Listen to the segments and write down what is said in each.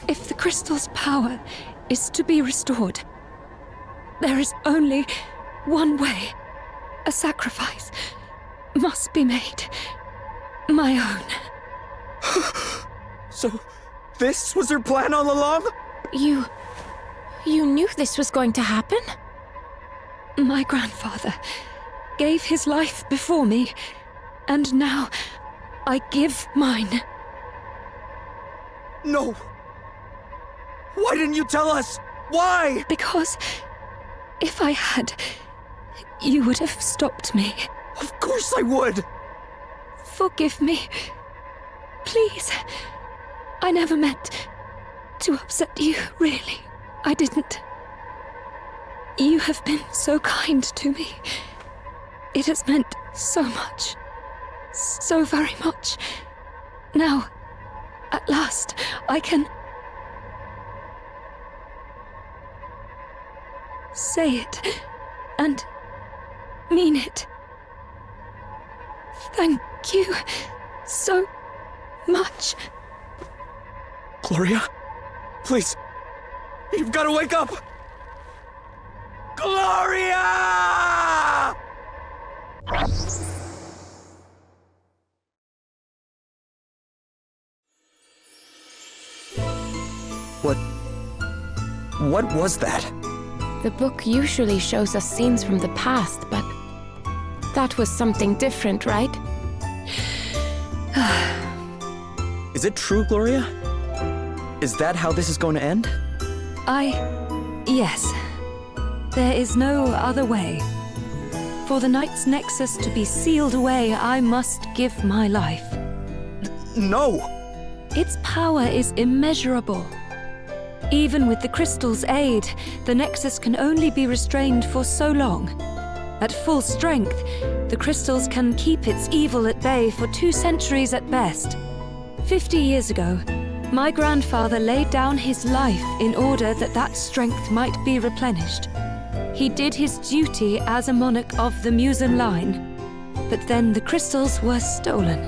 If the crystal's power is to be restored, there is only one way. A sacrifice must be made. My own. So, this was her plan all along? You knew this was going to happen? My grandfather gave his life before me, and now I give mine. No! Why didn't you tell us? Why? Because if I had, you would have stopped me. Of course I would! Forgive me. Please. I never meant to upset you, really. I didn't. You have been so kind to me. It has meant so much. So very much. Now, at last, I can say it and mean it. Thank you so much. Gloria? Please. You've got to wake up! Gloria! What was that? The book usually shows us scenes from the past, but that was something different, right? Is it true, Gloria? Is that how this is going to end? Yes. There is no other way. For the Knight's Nexus to be sealed away, I must give my life. No! Its power is immeasurable. Even with the crystal's aid, the Nexus can only be restrained for so long. At full strength, the crystals can keep its evil at bay for 2 centuries at best. 50 years ago, my grandfather laid down his life in order that that strength might be replenished. He did his duty as a monarch of the Musen line, but then the crystals were stolen,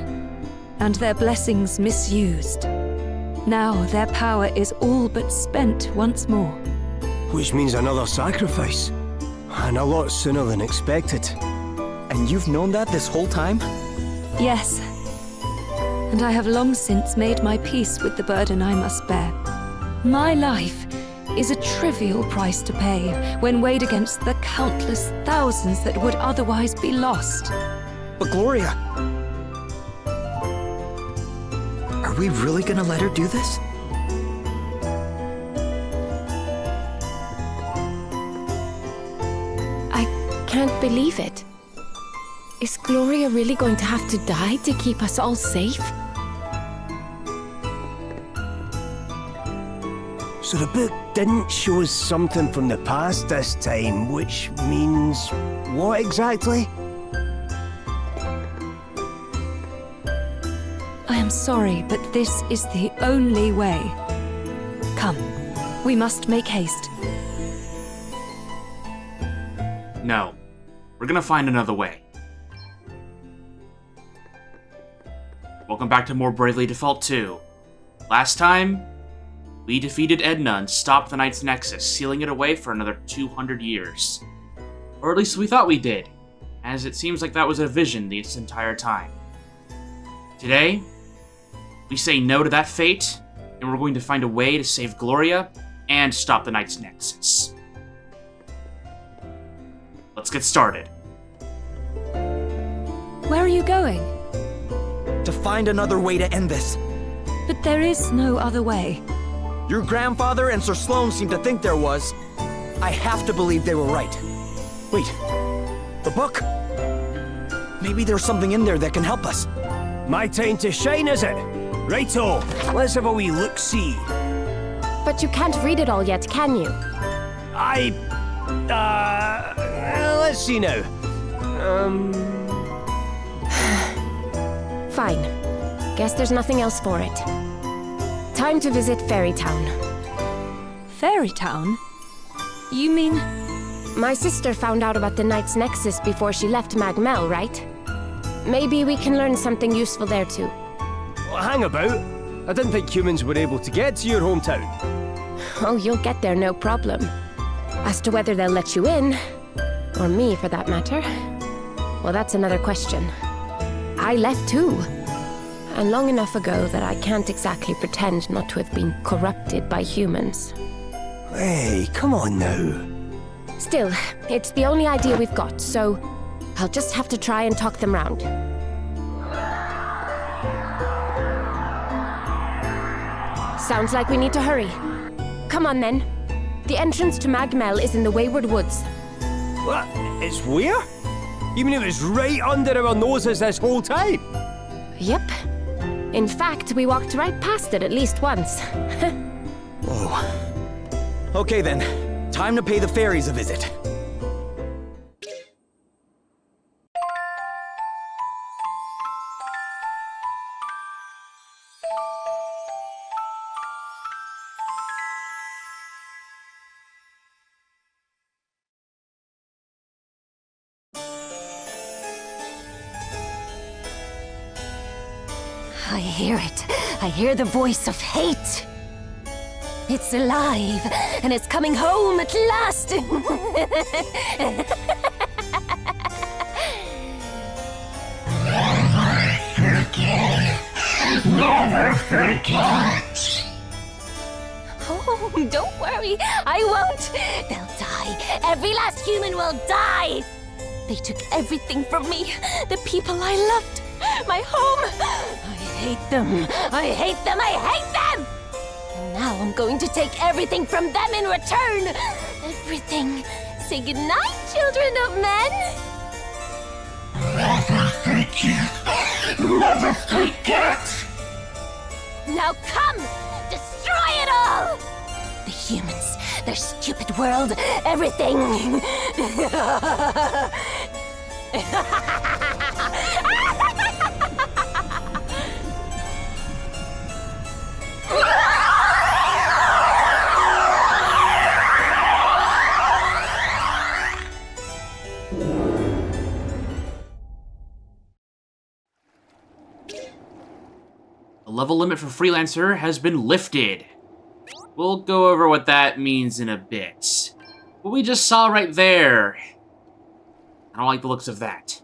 and their blessings misused. Now their power is all but spent once more. Which means another sacrifice. And a lot sooner than expected. And you've known that this whole time? Yes. And I have long since made my peace with the burden I must bear. My life is a trivial price to pay when weighed against the countless thousands that would otherwise be lost. But Gloria... Are we really gonna let her do this? I can't believe it. Is Gloria really going to have to die to keep us all safe? So the book didn't show us something from the past this time, which means what exactly? I am sorry, but this is the only way. Come, we must make haste. No. We're gonna find another way. Welcome back to more Bravely Default 2. Last time, we defeated Edna and stopped the Knight's Nexus, sealing it away for another 200 years. Or at least we thought we did, as it seems like that was a vision this entire time. Today, we say no to that fate, and we're going to find a way to save Gloria and stop the Knight's Nexus. Let's get started. Where are you going? To find another way to end this. But there is no other way. Your grandfather and Sir Sloan seem to think there was. I have to believe they were right. Wait, the book? Maybe there's something in there that can help us. My time to shine, is it? Righto, let's have a wee look-see. But you can't read it all yet, can you? Let's see now. Fine. Guess there's nothing else for it. Time to visit Fairy Town. Fairy Town? You mean... My sister found out about the Knight's Nexus before she left Magmel, right? Maybe we can learn something useful there too. Well, hang about. I didn't think humans were able to get to your hometown. Oh, you'll get there no problem. As to whether they'll let you in, or me for that matter, well, that's another question. I left too. And long enough ago that I can't exactly pretend not to have been corrupted by humans. Hey, come on now. Still, it's the only idea we've got, so I'll just have to try and talk them round. Sounds like we need to hurry. Come on then. The entrance to Magmel is in the Wayward Woods. What? It's where? You mean it was right under our noses this whole time? Yep. In fact, we walked right past it at least once. Whoa. Okay then, time to pay the fairies a visit. I hear it. I hear the voice of hate. It's alive, and it's coming home at last. Never forget. Oh, don't worry. I won't. They'll die. Every last human will die. They took everything from me. The people I loved. My home. I hate them. I hate them. I hate them. And now I'm going to take everything from them in return. Everything. Say goodnight, children of men. Never forget. Never forget. Now come! Destroy it all! The humans, their stupid world, everything! The level limit for Freelancer has been lifted. We'll go over what that means in a bit. What we just saw right there, I don't like the looks of that.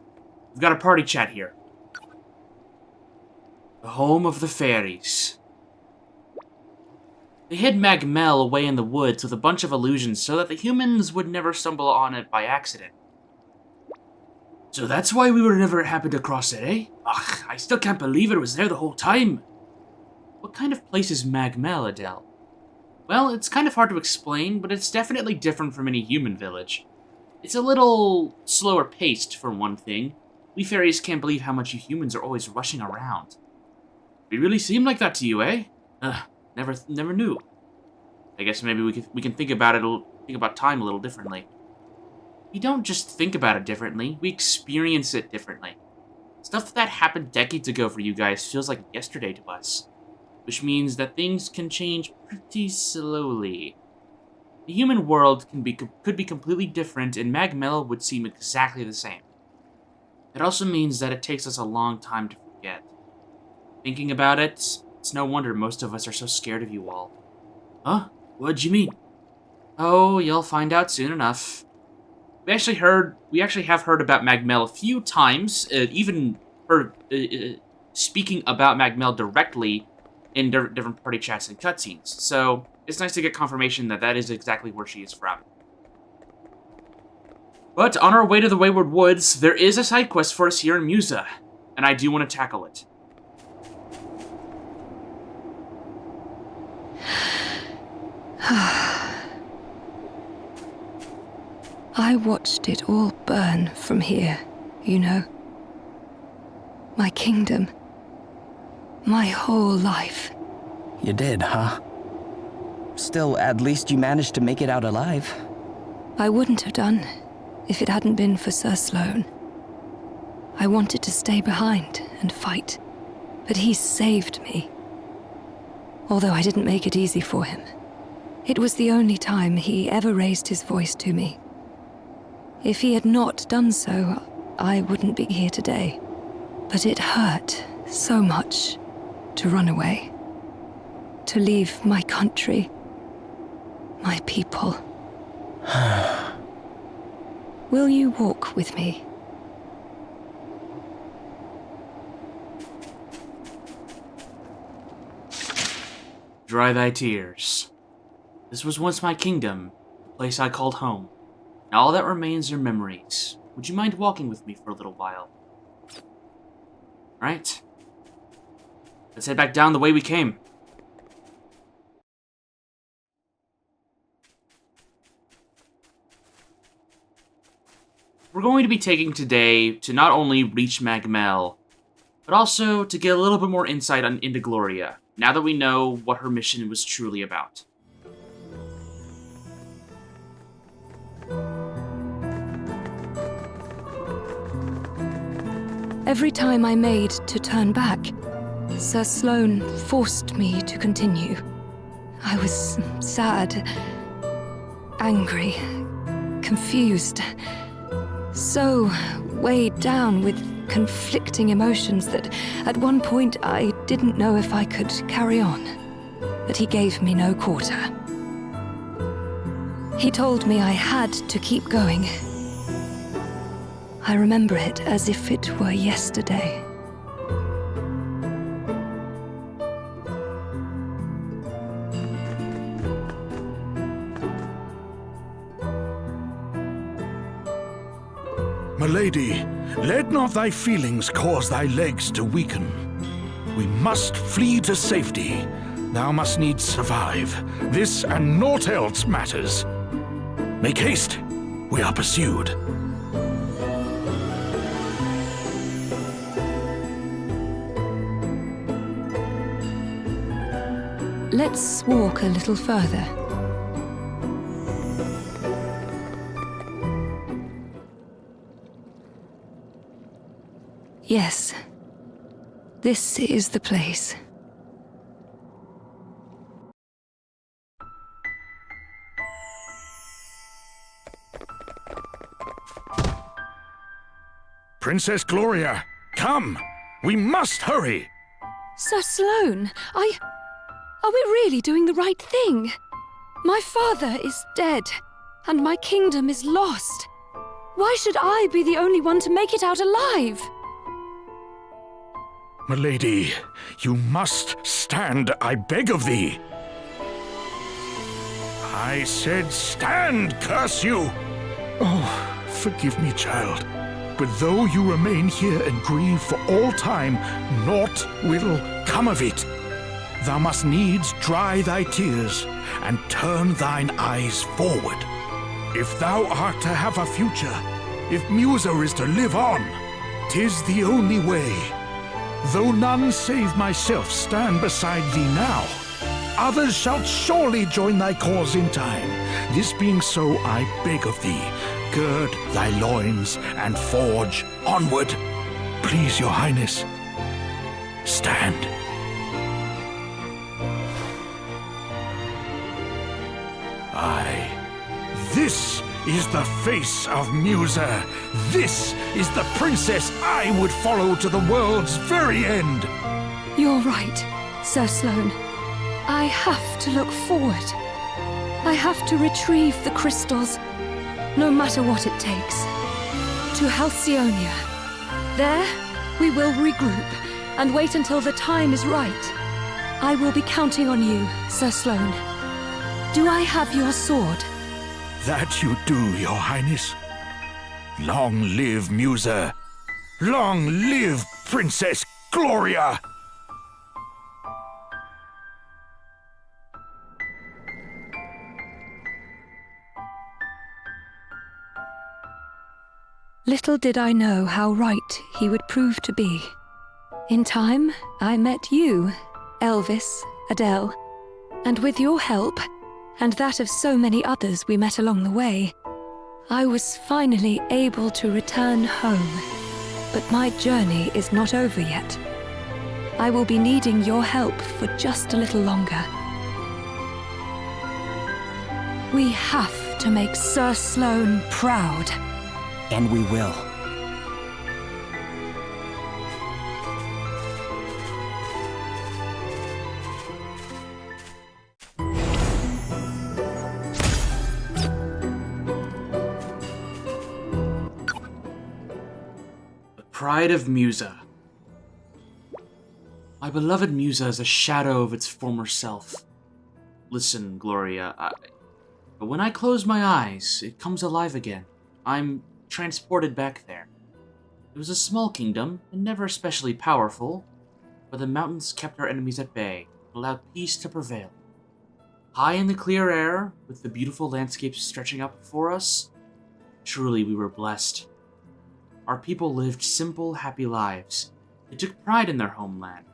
We've got a party chat here. The home of the fairies. They hid Magmel away in the woods with a bunch of illusions so that the humans would never stumble on it by accident. So that's why we were never happened across it, eh? Ugh, I still can't believe it was there the whole time. What kind of place is Magmel, Adele? Well, it's kind of hard to explain, but it's definitely different from any human village. It's a little slower paced, for one thing. We fairies can't believe how much you humans are always rushing around. We really seem like that to you, eh? Never knew. I guess maybe we can think about time a little differently. We don't just think about it differently, we experience it differently. Stuff that happened decades ago for you guys feels like yesterday to us. Which means that things can change pretty slowly. The human world could be completely different, and Magmel would seem exactly the same. It also means that it takes us a long time to forget. Thinking about it, it's no wonder most of us are so scared of you all. Huh? What'd you mean? Oh, you'll find out soon enough. We actually have heard about Magmel a few times, even heard speaking about Magmel directly in different party chats and cutscenes, so it's nice to get confirmation that that is exactly where she is from. But on our way to the Wayward Woods, there is a side quest for us here in Musa, and I do want to tackle it. I watched it all burn from here, you know. My kingdom. My whole life. You did, huh? Still, at least you managed to make it out alive. I wouldn't have done if it hadn't been for Sir Sloane. I wanted to stay behind and fight, but he saved me. Although I didn't make it easy for him. It was the only time he ever raised his voice to me. If he had not done so, I wouldn't be here today. But it hurt so much to run away. to leave my country, my people. Will you walk with me? Dry thy tears. This was once my kingdom, the place I called home. Now all that remains are memories. Would you mind walking with me for a little while? Alright. Let's head back down the way we came. We're going to be taking today to not only reach Magmel, but also to get a little bit more insight into Gloria, now that we know what her mission was truly about. Every time I made to turn back, Sir Sloane forced me to continue. I was sad, angry, confused, so weighed down with conflicting emotions that at one point I didn't know if I could carry on. But he gave me no quarter. He told me I had to keep going. I remember it as if it were yesterday. My lady, let not thy feelings cause thy legs to weaken. We must flee to safety. Thou must needs survive. This and naught else matters. Make haste. We are pursued. Let's walk a little further. Yes, this is the place. Princess Gloria, come! We must hurry! Sir Sloane, are we really doing the right thing? My father is dead, and my kingdom is lost. Why should I be the only one to make it out alive? My lady, you must stand, I beg of thee. I said stand, curse you! Oh, forgive me, child. But though you remain here and grieve for all time, naught will come of it. Thou must needs dry thy tears and turn thine eyes forward. If thou art to have a future, if Musa is to live on, 'tis the only way. Though none save myself stand beside thee now, others shall surely join thy cause in time. This being so, I beg of thee, gird thy loins and forge onward. Please, your highness, stand. Aye, this is the face of Musa. This is the princess I would follow to the world's very end. You're right, Sir Sloane. I have to look forward. I have to retrieve the crystals, no matter what it takes. To Halcyonia. There, we will regroup and wait until the time is right. I will be counting on you, Sir Sloane. Do I have your sword? That you do, your highness. Long live Musa. Long live Princess Gloria. Little did I know how right he would prove to be. In time, I met you, Elvis, Adele, and with your help, and that of so many others we met along the way, I was finally able to return home. But my journey is not over yet. I will be needing your help for just a little longer. We have to make Sir Sloane proud. And we will. pride of Musa. My beloved Musa is a shadow of its former self. Listen, Gloria, but when I close my eyes, it comes alive again. I'm transported back there. It was a small kingdom, and never especially powerful, but the mountains kept our enemies at bay, and allowed peace to prevail. High in the clear air, with the beautiful landscapes stretching out before us, truly we were blessed. Our people lived simple, happy lives. They took pride in their homeland.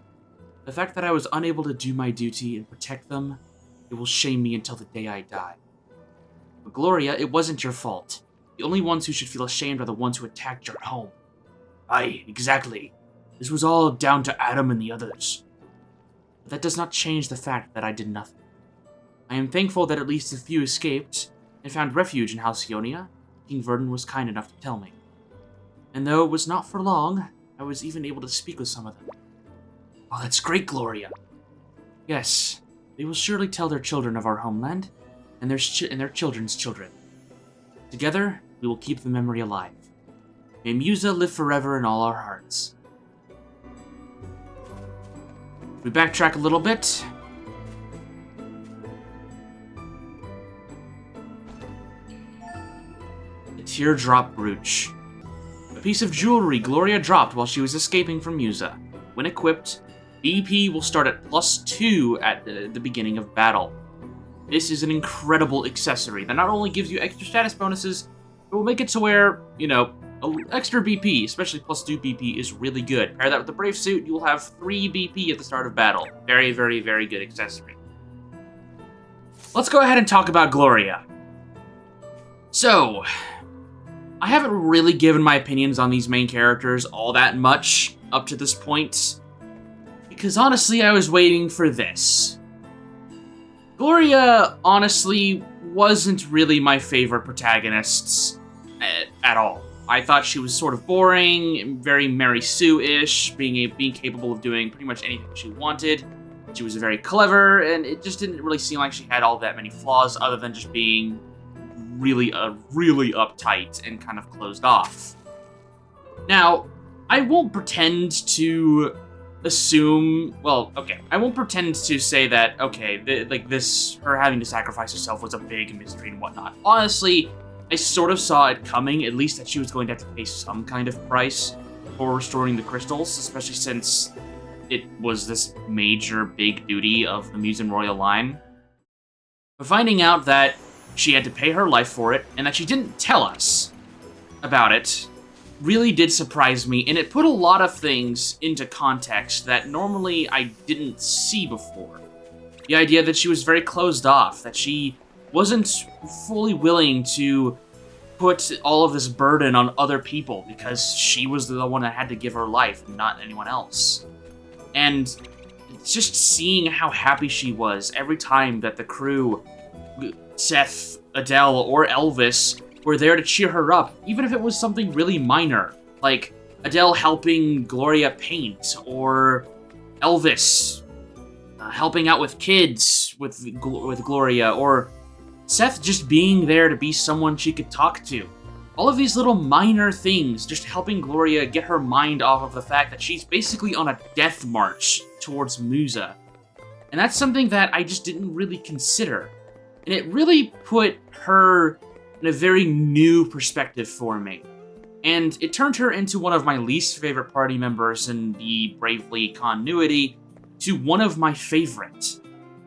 The fact that I was unable to do my duty and protect them, it will shame me until the day I die. But Gloria, it wasn't your fault. The only ones who should feel ashamed are the ones who attacked your home. Aye, exactly. This was all down to Adam and the others. But that does not change the fact that I did nothing. I am thankful that at least a few escaped and found refuge in Halcyonia. King Verdun was kind enough to tell me. And though it was not for long, I was even able to speak with some of them. Oh, that's great, Gloria. Yes, they will surely tell their children of our homeland and their children's children. Together, we will keep the memory alive. May Musa live forever in all our hearts. If we backtrack a little bit. The teardrop brooch. A piece of jewelry Gloria dropped while she was escaping from Musa. When equipped, BP will start at +2 at the beginning of battle. This is an incredible accessory that not only gives you extra status bonuses, but will make it to where, extra BP, especially +2 BP, is really good. Pair that with the Brave Suit, you will have 3 BP at the start of battle. Very, very, very good accessory. Let's go ahead and talk about Gloria. So, I haven't really given my opinions on these main characters all that much up to this point, because honestly, I was waiting for this. Gloria, honestly, wasn't really my favorite protagonists at all. I thought she was sort of boring, very Mary Sue-ish, being capable of doing pretty much anything she wanted. She was very clever, and it just didn't really seem like she had all that many flaws other than just being really uptight and kind of closed off. Now, I won't pretend to assume, I won't pretend to say that, her having to sacrifice herself was a big mystery and whatnot. Honestly, I sort of saw it coming, at least that she was going to have to pay some kind of price for restoring the crystals, especially since it was this major big duty of the Musen Royal line. But finding out that she had to pay her life for it, and that she didn't tell us about it, really did surprise me, and it put a lot of things into context that normally I didn't see before. The idea that she was very closed off, that she wasn't fully willing to put all of this burden on other people because she was the one that had to give her life and not anyone else. And just seeing how happy she was every time that the crew, Seth, Adele, or Elvis, were there to cheer her up, even if it was something really minor, like Adele helping Gloria paint, or Elvis helping out with kids with Gloria, or Seth just being there to be someone she could talk to. All of these little minor things just helping Gloria get her mind off of the fact that she's basically on a death march towards Musa. And that's something that I just didn't really consider. And it really put her in a very new perspective for me. And it turned her into one of my least favorite party members in the Bravely continuity to one of my favorite.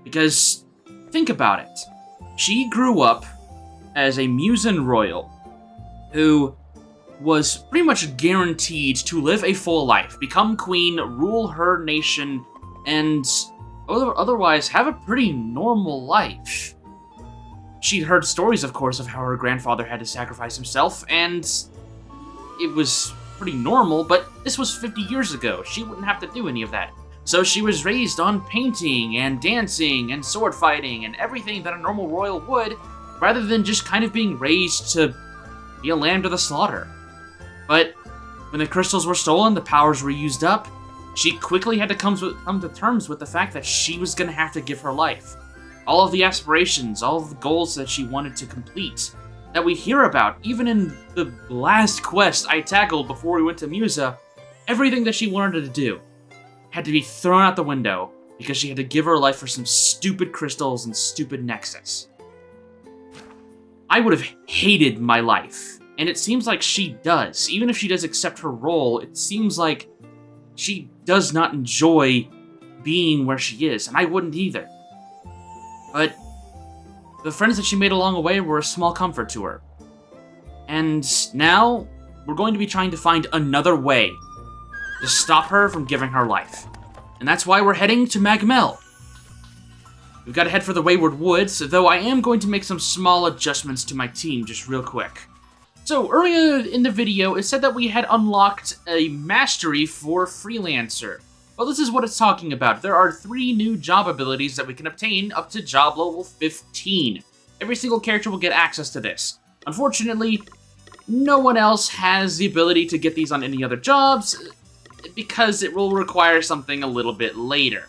Because, think about it. She grew up as a Musen Royal who was pretty much guaranteed to live a full life, become queen, rule her nation, and otherwise have a pretty normal life. She'd heard stories, of course, of how her grandfather had to sacrifice himself, and it was pretty normal, but this was 50 years ago. She wouldn't have to do any of that. So she was raised on painting and dancing and sword fighting and everything that a normal royal would, rather than just kind of being raised to be a lamb to the slaughter. But when the crystals were stolen, the powers were used up, she quickly had to come to terms with the fact that she was going to have to give her life. All of the aspirations, all of the goals that she wanted to complete, that we hear about, even in the last quest I tackled before we went to Musa, everything that she wanted to do had to be thrown out the window because she had to give her life for some stupid crystals and stupid Nexus. I would have hated my life, and it seems like she does. Even if she does accept her role, it seems like she does not enjoy being where she is, and I wouldn't either. But the friends that she made along the way were a small comfort to her. And now, we're going to be trying to find another way to stop her from giving her life. And that's why we're heading to Magmel. We've got to head for the Wayward Woods, though I am going to make some small adjustments to my team just real quick. So, earlier in the video, it said that we had unlocked a mastery for Freelancer. Well, this is what it's talking about. There are 3 new job abilities that we can obtain up to job level 15. Every single character will get access to this. Unfortunately, no one else has the ability to get these on any other jobs, because it will require something a little bit later.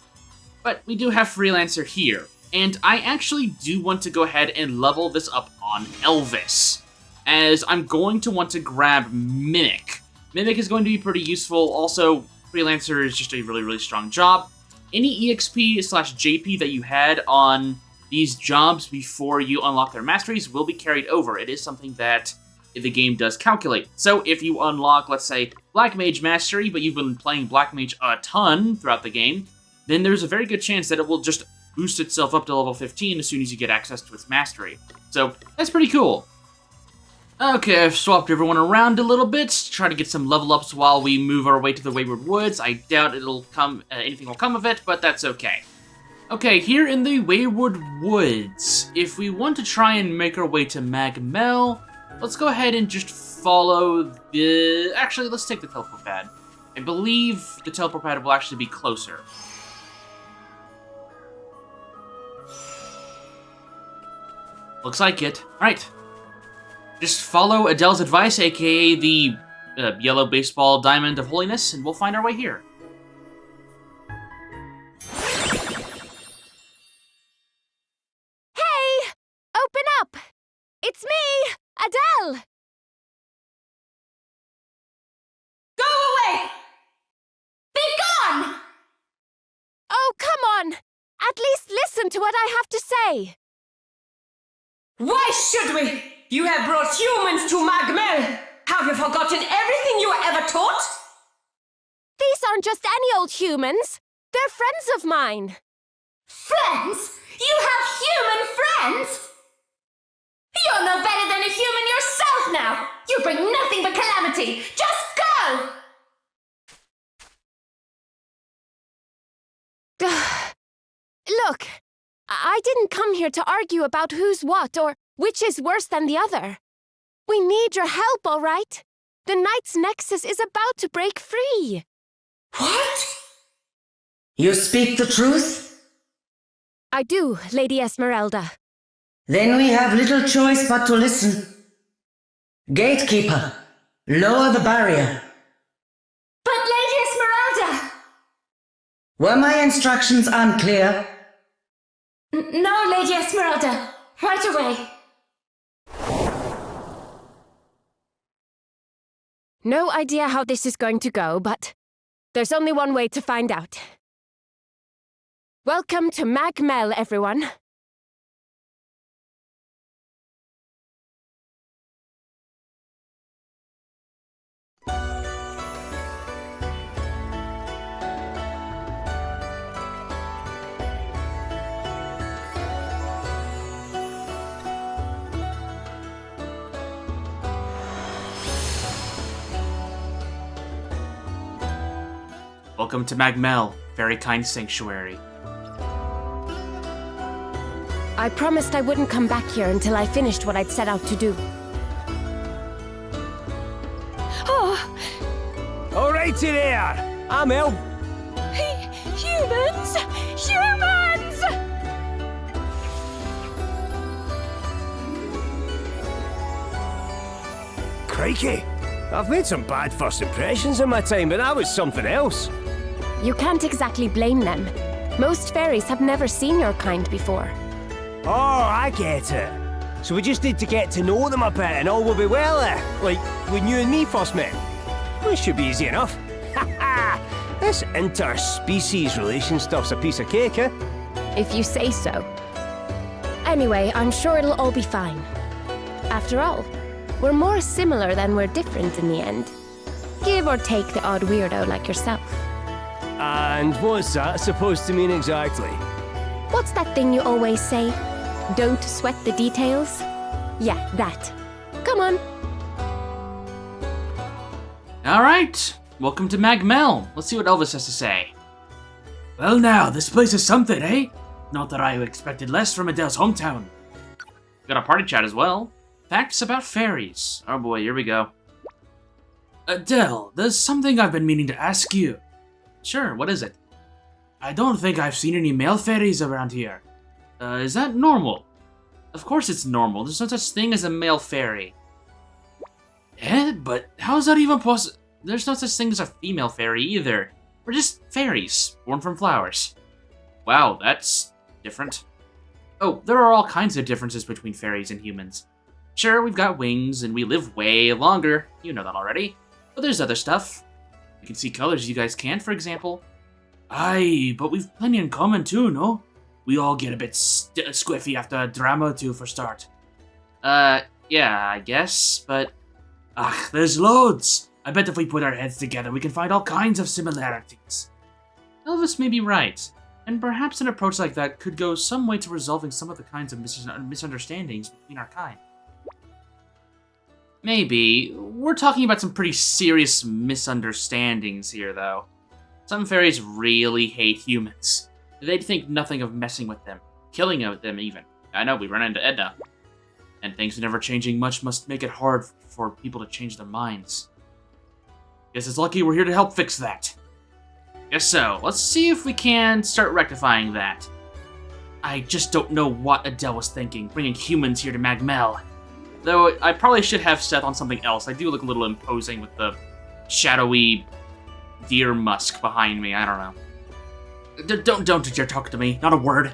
But we do have Freelancer here, and I actually do want to go ahead and level this up on Elvis, as I'm going to want to grab Mimic. Mimic is going to be pretty useful. Also, Freelancer is just a really, really strong job. Any EXP/JP that you had on these jobs before you unlock their masteries will be carried over. It is something that the game does calculate. So if you unlock, let's say, Black Mage Mastery, but you've been playing Black Mage a ton throughout the game, then there's a very good chance that it will just boost itself up to level 15 as soon as you get access to its mastery. So that's pretty cool. Okay, I've swapped everyone around a little bit to try to get some level ups while we move our way to the Wayward Woods. I doubt anything will come of it, but that's okay. Okay, here in the Wayward Woods, if we want to try and make our way to Magmel, let's go ahead and just follow the... Actually, let's take the teleport pad. I believe the teleport pad will actually be closer. Looks like it. Alright. Just follow Adele's advice, aka the yellow baseball diamond of holiness, and we'll find our way here. Hey! Open up! It's me, Adele! Go away! Be gone! Oh, come on! At least listen to what I have to say. Why should we? You have brought humans to Magmel! Have you forgotten everything you were ever taught? These aren't just any old humans. They're friends of mine. Friends? You have human friends? You're no better than a human yourself now! You bring nothing but calamity! Just go! Look, I didn't come here to argue about who's what or which is worse than the other. We need your help, all right? The Knight's Nexus is about to break free. What? You speak the truth? I do, Lady Esmeralda. Then we have little choice but to listen. Gatekeeper, lower the barrier. But Lady Esmeralda! Were my instructions unclear? No, Lady Esmeralda. Right away. No idea how this is going to go, but there's only one way to find out. Welcome to Magmel, everyone. Welcome to Magmel, very kind sanctuary. I promised I wouldn't come back here until I finished what I'd set out to do. Oh, Alrighty there! I'm El. humans! Humans! Crikey! I've made some bad first impressions in my time, but that was something else. You can't exactly blame them. Most fairies have never seen your kind before. Oh, I get it. So we just need to get to know them a bit and all will be well there. Like when you and me first met. Well, it should be easy enough. This interspecies relation stuff's a piece of cake, eh? If you say so. Anyway, I'm sure it'll all be fine. After all, we're more similar than we're different in the end. Give or take the odd weirdo like yourself. And what's that supposed to mean exactly? What's that thing you always say? Don't sweat the details? Yeah, that. Come on. Alright, welcome to Magmel. Let's see what Elvis has to say. Well now, this place is something, eh? Not that I expected less from Adele's hometown. Got a party chat as well. Facts about fairies. Oh boy, here we go. Adele, there's something I've been meaning to ask you. Sure, what is it? I don't think I've seen any male fairies around here. Is that normal? Of course it's normal. There's no such thing as a male fairy. Eh? But how is that even possible? There's no such thing as a female fairy either. We're just fairies, born from flowers. Wow, that's different. Oh, there are all kinds of differences between fairies and humans. Sure, we've got wings and we live way longer. You know that already. But there's other stuff. We can see colors you guys can't, for example. Aye, but we've plenty in common too, no? We all get a bit squiffy after a drama or two for start. Yeah, I guess, but... there's loads! I bet if we put our heads together, we can find all kinds of similarities. Elvis may be right, and perhaps an approach like that could go some way to resolving some of the kinds of misunderstandings between our kind. Maybe. We're talking about some pretty serious misunderstandings here, though. Some fairies really hate humans. They'd think nothing of messing with them, killing them even. I know, we run into Edna. And things never changing much must make it hard for people to change their minds. Guess it's lucky we're here to help fix that. Guess so. Let's see if we can start rectifying that. I just don't know what Adele was thinking, bringing humans here to Magmel. Though I probably should have Seth on something else. I do look a little imposing with the shadowy deer musk behind me. I don't know. Don't dare talk to me. Not a word.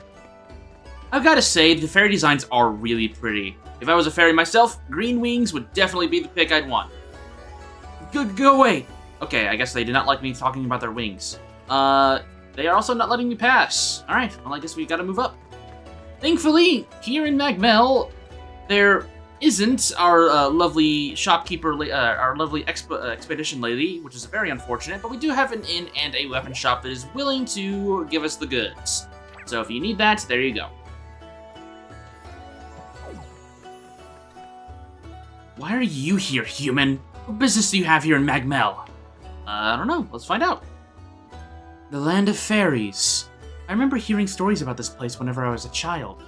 I've got to say, the fairy designs are really pretty. If I was a fairy myself, green wings would definitely be the pick I'd want. Go away! Okay, I guess they did not like me talking about their wings. They are also not letting me pass. Alright, well I guess we gotta move up. Thankfully, here in Magmel, there isn't our lovely shopkeeper, our lovely expedition lady, which is very unfortunate, but we do have an inn and a weapon shop that is willing to give us the goods. So if you need that, there you go. Why are you here, human? What business do you have here in Magmel? I don't know. Let's find out. The Land of Fairies. I remember hearing stories about this place whenever I was a child.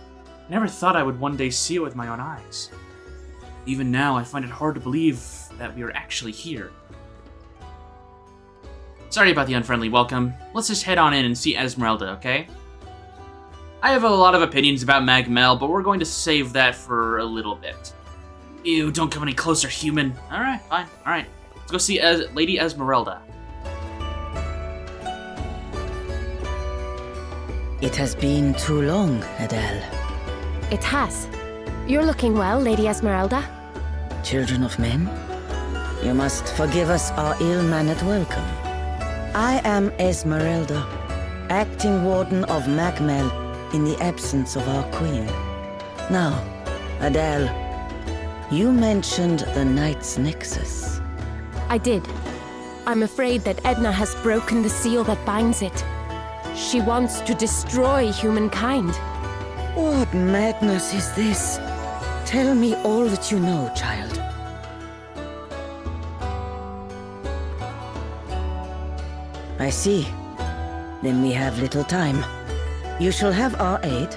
I never thought I would one day see it with my own eyes. Even now, I find it hard to believe that we are actually here. Sorry about the unfriendly welcome. Let's just head on in and see Esmeralda, okay? I have a lot of opinions about Magmel, but we're going to save that for a little bit. Ew, don't come any closer, human. Alright, fine. Alright. Let's go see Lady Esmeralda. It has been too long, Adele. It has. You're looking well, Lady Esmeralda. Children of men, you must forgive us our ill-mannered welcome. I am Esmeralda, acting warden of Magmel in the absence of our queen. Now, Adele, you mentioned the Knight's Nexus. I did. I'm afraid that Edna has broken the seal that binds it. She wants to destroy humankind. What madness is this? Tell me all that you know, child. I see. Then we have little time. You shall have our aid,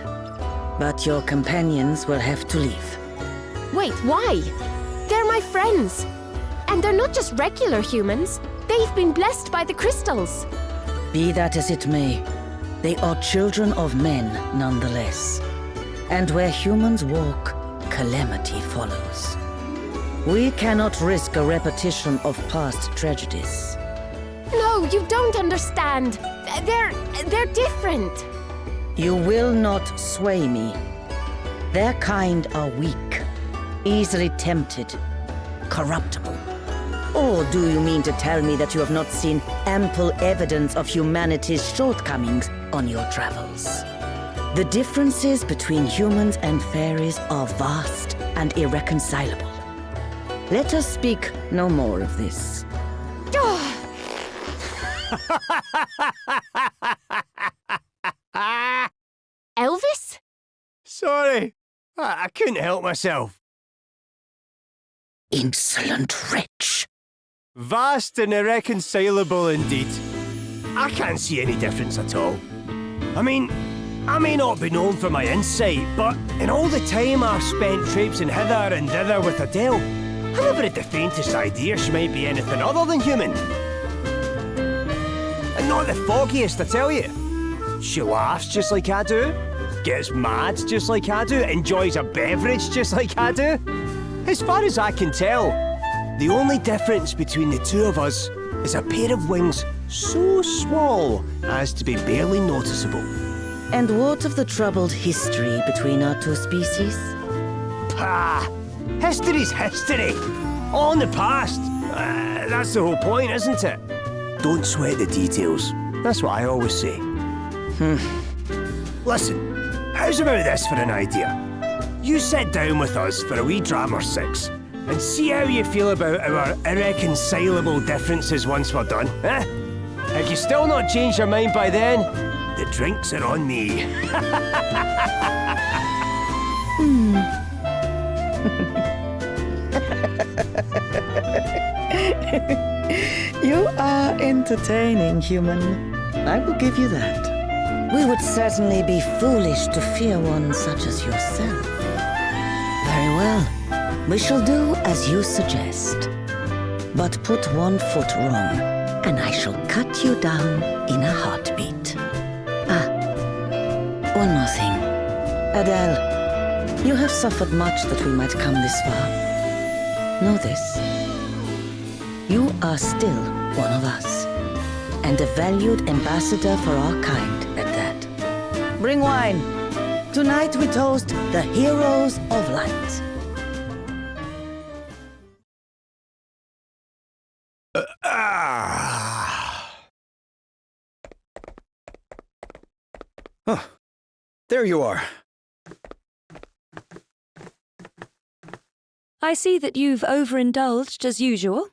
but your companions will have to leave. Wait, why? They're my friends. And they're not just regular humans. They've been blessed by the crystals. Be that as it may, they are children of men nonetheless. And where humans walk, calamity follows. We cannot risk a repetition of past tragedies. No, you don't understand. They're different. You will not sway me. Their kind are weak, easily tempted, corruptible. Or do you mean to tell me that you have not seen ample evidence of humanity's shortcomings on your travels? The differences between humans and fairies are vast and irreconcilable. Let us speak no more of this. Elvis? Sorry, I couldn't help myself. Insolent wretch. Vast and irreconcilable indeed. I can't see any difference at all. I mean, I may not be known for my insight, but in all the time I've spent traipsing hither and thither with Adele, I never had the faintest idea she might be anything other than human. And not the foggiest, I tell you. She laughs just like I do, gets mad just like I do, enjoys a beverage just like I do. As far as I can tell, the only difference between the two of us is a pair of wings so small as to be barely noticeable. And what of the troubled history between our two species? Pah! History's history! All in the past. That's the whole point, isn't it? Don't sweat the details. That's what I always say. Listen, how's about this for an idea? You sit down with us for a wee dram or six, and see how you feel about our irreconcilable differences once we're done, eh? If you still not changed your mind by then, the drinks are on me. You are entertaining, human. I will give you that. We would certainly be foolish to fear one such as yourself. Very well. We shall do as you suggest. But put one foot wrong, and I shall cut you down in a heartbeat. One more thing. Adele, you have suffered much that we might come this far. Know this. You are still one of us, and a valued ambassador for our kind at that. Bring wine. Tonight we toast the heroes of light. There you are. I see that you've overindulged as usual.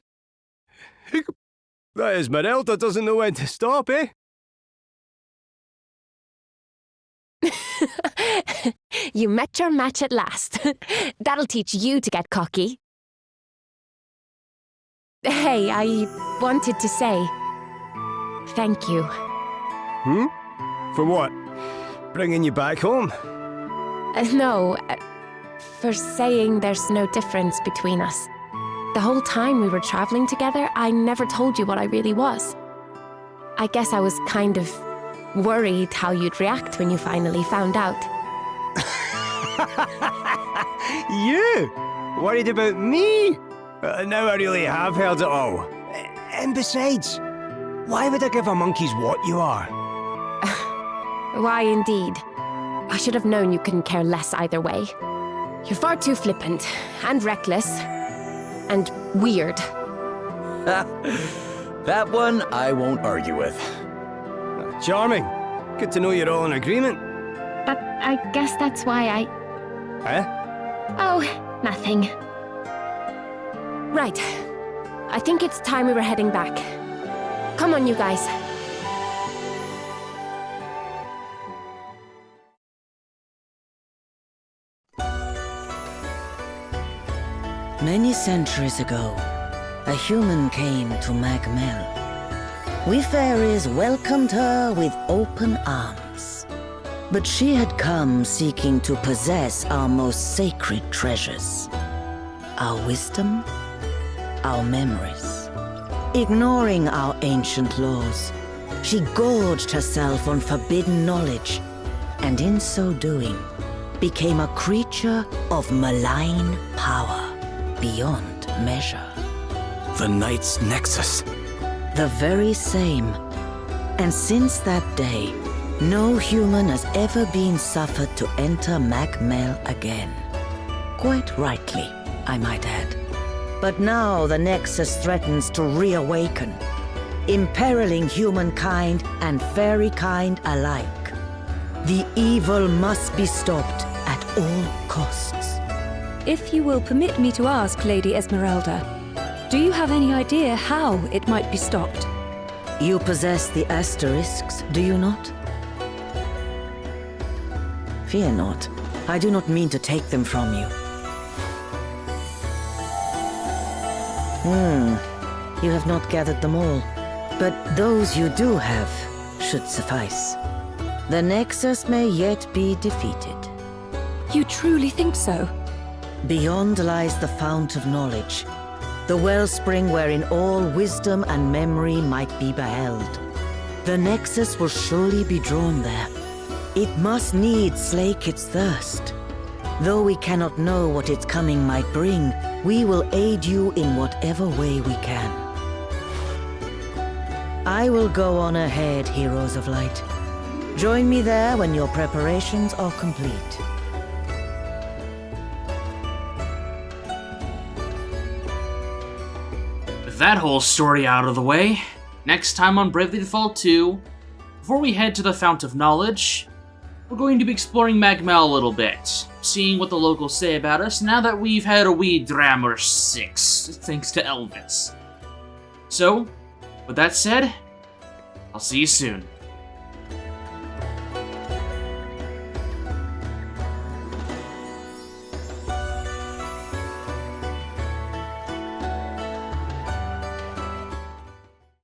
That Esmeralda doesn't know when to stop, eh? You met your match at last. That'll teach you to get cocky. Hey, I wanted to say thank you. For what? Bringing you back home? No, for saying there's no difference between us. The whole time we were traveling together, I never told you what I really was. I guess I was kind of worried how you'd react when you finally found out. You? Worried about me? Now I really have heard it all. And besides, why would I give a monkey's what you are? Why, indeed. I should have known you couldn't care less either way. You're far too flippant, and reckless, and weird. That one I won't argue with. Charming. Good to know you're all in agreement. But I guess that's why I... Eh? Oh, nothing. Right. I think it's time we were heading back. Come on, you guys. Many centuries ago, a human came to Mag Mell. We fairies welcomed her with open arms. But she had come seeking to possess our most sacred treasures. Our wisdom, our memories. Ignoring our ancient laws, she gorged herself on forbidden knowledge, and in so doing, became a creature of malign power beyond measure. The Knight's Nexus. The very same. And since that day, no human has ever been suffered to enter Mag Mell again. Quite rightly, I might add. But now the Nexus threatens to reawaken, imperiling humankind and fairykind alike. The evil must be stopped at all costs. If you will permit me to ask, Lady Esmeralda, do you have any idea how it might be stopped? You possess the asterisks, do you not? Fear not. I do not mean to take them from you. You have not gathered them all, but those you do have should suffice. The Nexus may yet be defeated. You truly think so? Beyond lies the fount of knowledge, the wellspring wherein all wisdom and memory might be beheld. The Nexus will surely be drawn there. It must needs slake its thirst. Though we cannot know what its coming might bring, we will aid you in whatever way we can. I will go on ahead, Heroes of Light. Join me there when your preparations are complete. With that whole story out of the way, next time on Bravely Default 2, before we head to the Fount of Knowledge, we're going to be exploring Magmel a little bit, seeing what the locals say about us now that we've had a wee dram or 6, thanks to Elvis. So, with that said, I'll see you soon.